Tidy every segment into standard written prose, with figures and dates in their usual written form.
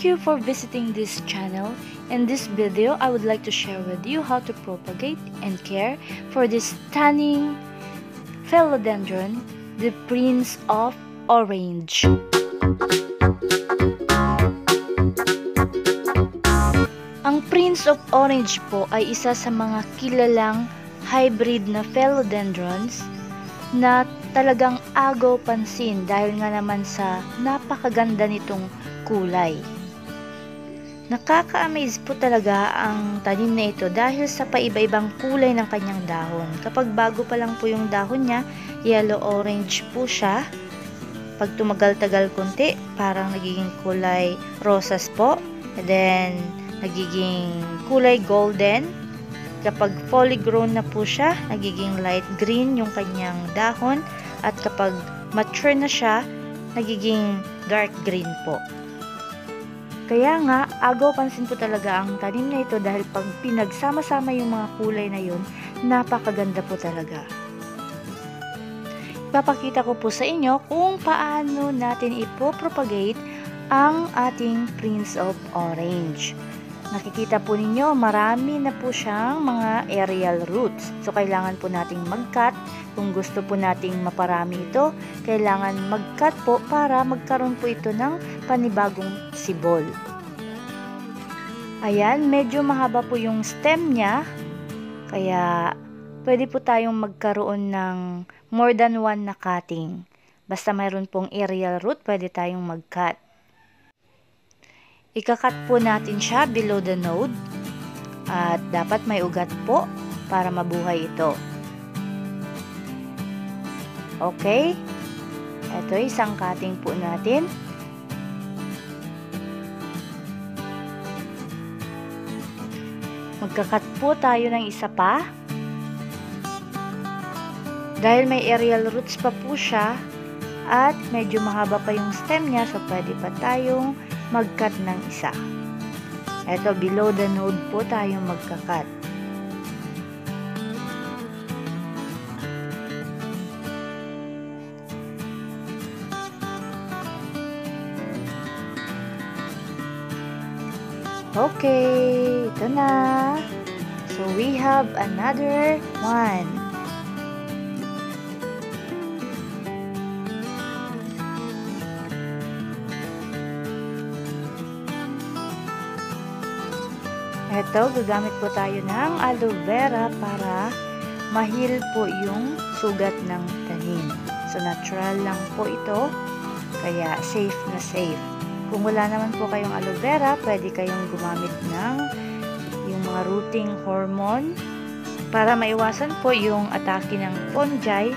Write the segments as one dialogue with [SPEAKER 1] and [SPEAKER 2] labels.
[SPEAKER 1] you for visiting this channel. In this video, I would like to share with you how to propagate and care for this stunning philodendron, the Prince of Orange. Ang Prince of Orange po ay isa sa mga kilalang hybrid na philodendrons na talagang agaw pansin dahil nga naman sa napakaganda nitong kulay. Nakaka-amaze po talaga ang tanim na ito dahil sa paiba-ibang kulay ng kanyang dahon. Kapag bago pa lang po yung dahon niya, yellow-orange po siya. Pag tumagal-tagal konti, parang nagiging kulay rosas po. And then, nagiging kulay golden. Kapag fully grown na po siya, nagiging light green yung kanyang dahon. At kapag mature na siya, nagiging dark green po. Kaya nga, agaw pansin po talaga ang tanim na ito dahil pag pinagsama-sama yung mga kulay na yun, napakaganda po talaga. Ipapakita ko po sa inyo kung paano natin ipopropagate ang ating Prince of Orange. Nakikita po ninyo, marami na po siyang mga aerial roots. So, kailangan po nating mag-cut. Kung gusto po nating maparami ito, kailangan mag-cut po para magkaroon po ito ng panibagong sibol. Ayan, medyo mahaba po yung stem niya. Kaya, pwede po tayong magkaroon ng more than one na cutting. Basta mayroon pong aerial root, pwede tayong mag-cut. Ika-cut po natin siya below the node at dapat may ugat po para mabuhay ito. Okay, ito isang cutting po natin. Magka-cut po tayo ng isa pa. Dahil may aerial roots pa po siya at medyo mahaba pa yung stem niya, so pwede pa tayong mag-cut ng isa. Ito, below the node po tayong magka-cut. Okay, ito na. So, we have another one. Ito, gagamit po tayo ng aloe vera para ma-heal po yung sugat ng tanim. So, natural lang po ito, kaya safe na safe. Kung wala naman po kayong aloe vera, pwede kayong gumamit ng yung mga rooting hormone para maiwasan po yung atake ng fungi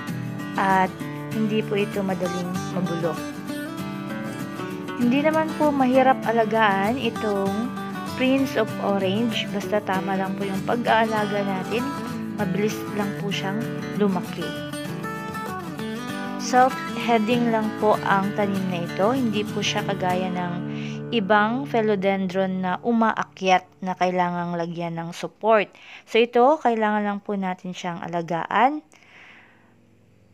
[SPEAKER 1] at hindi po ito madaling mabulok. Hindi naman po mahirap alagaan itong Prince of Orange, basta tama lang po yung pag-aalaga natin, mabilis lang po siyang lumaki. Self-heading lang po ang tanim na ito, hindi po siya kagaya ng ibang philodendron na umaakyat na kailangang lagyan ng support. So ito, kailangan lang po natin siyang alagaan.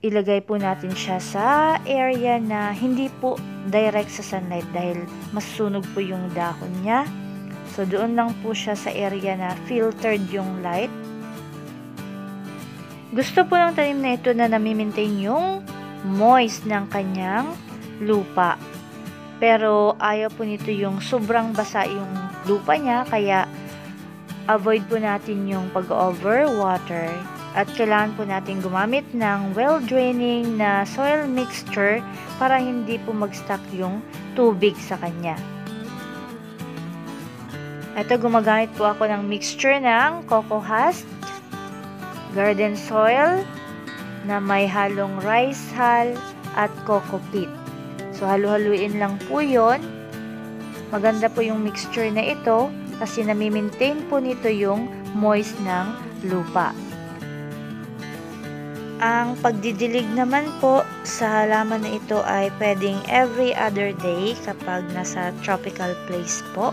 [SPEAKER 1] Ilagay po natin siya sa area na hindi po direct sa sunlight dahil masusunog po yung dahon niya. So, doon lang po siya sa area na filtered yung light. Gusto po ng tanim na ito na nami-maintain yung moist ng kanyang lupa. Pero, ayaw po nito yung sobrang basa yung lupa niya, kaya avoid po natin yung pag-overwater. At kailangan po natin gumamit ng well-draining na soil mixture para hindi po mag-stuck yung tubig sa kanya. Ito, gumagamit po ako ng mixture ng coco husk, garden soil, na may halong rice hull, at coco peat. So, halu-haluin lang po yon. Maganda po yung mixture na ito kasi nami-maintain po nito yung moist ng lupa. Ang pagdidilig naman po sa halaman na ito ay pwedeng every other day kapag nasa tropical place po.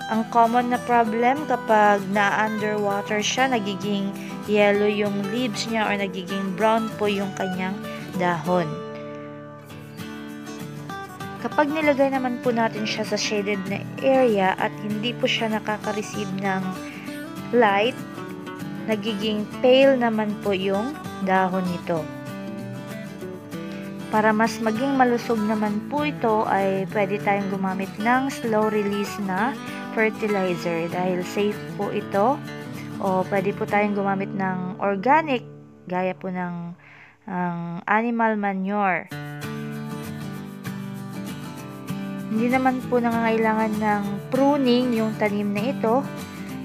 [SPEAKER 1] Ang common na problem kapag na-underwater siya, nagiging yellow yung leaves niya or nagiging brown po yung kanyang dahon. Kapag nilagay naman po natin siya sa shaded na area at hindi po siya nakaka-receive ng light, nagiging pale naman po yung dahon nito. Para mas maging malusog naman po ito ay pwede tayong gumamit ng slow release na fertilizer dahil safe po ito, o pwede po tayong gumamit ng organic gaya po ng animal manure. Hindi naman po nangangailangan ng pruning yung tanim na ito.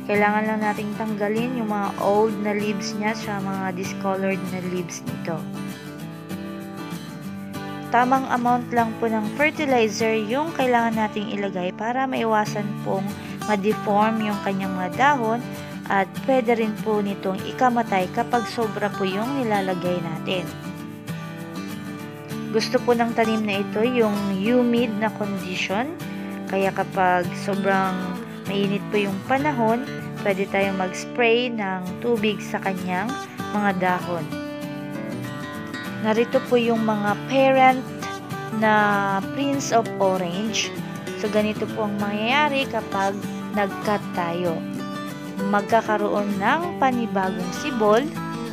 [SPEAKER 1] Kailangan lang nating tanggalin yung mga old na leaves niya sa mga discolored na leaves nito. Tamang amount lang po ng fertilizer yung kailangan nating ilagay para maiwasan pong ma-deform yung kanyang mga dahon, at pwede rin po nitong ikamatay kapag sobra po yung nilalagay natin. Gusto po ng tanim na ito yung humid na condition, kaya kapag sobrang mainit po yung panahon, pwede tayong mag-spray ng tubig sa kanyang mga dahon. Narito po yung mga parent na Prince of Orange. So, ganito po ang mangyayari kapag nag-cut tayo. Magkakaroon ng panibagong sibol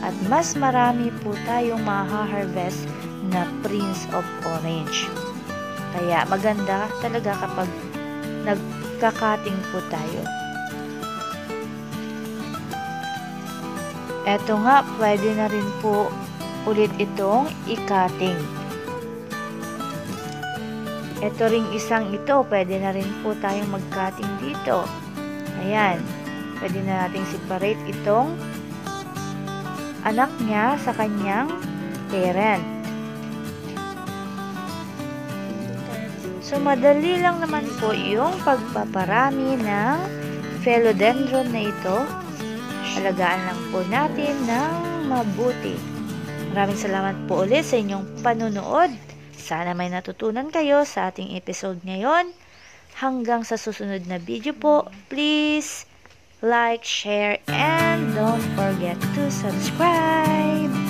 [SPEAKER 1] at mas marami po tayong maha-harvest na Prince of Orange. Kaya maganda talaga kapag nagka-cutting po tayo. Eto nga, pwede na rin po ulit itong i-cutting. Ito ring isang ito, pwede na rin po tayong mag-cutting dito. Ayan, pwede na nating separate itong anak niya sa kanyang parent. So, madali lang naman po yung pagpaparami ng philodendron na ito. Alagaan lang po natin ng mabuti. Maraming salamat po ulit sa inyong panunood. Sana may natutunan kayo sa ating episode ngayon. Hanggang sa susunod na video po, please like, share, and don't forget to subscribe.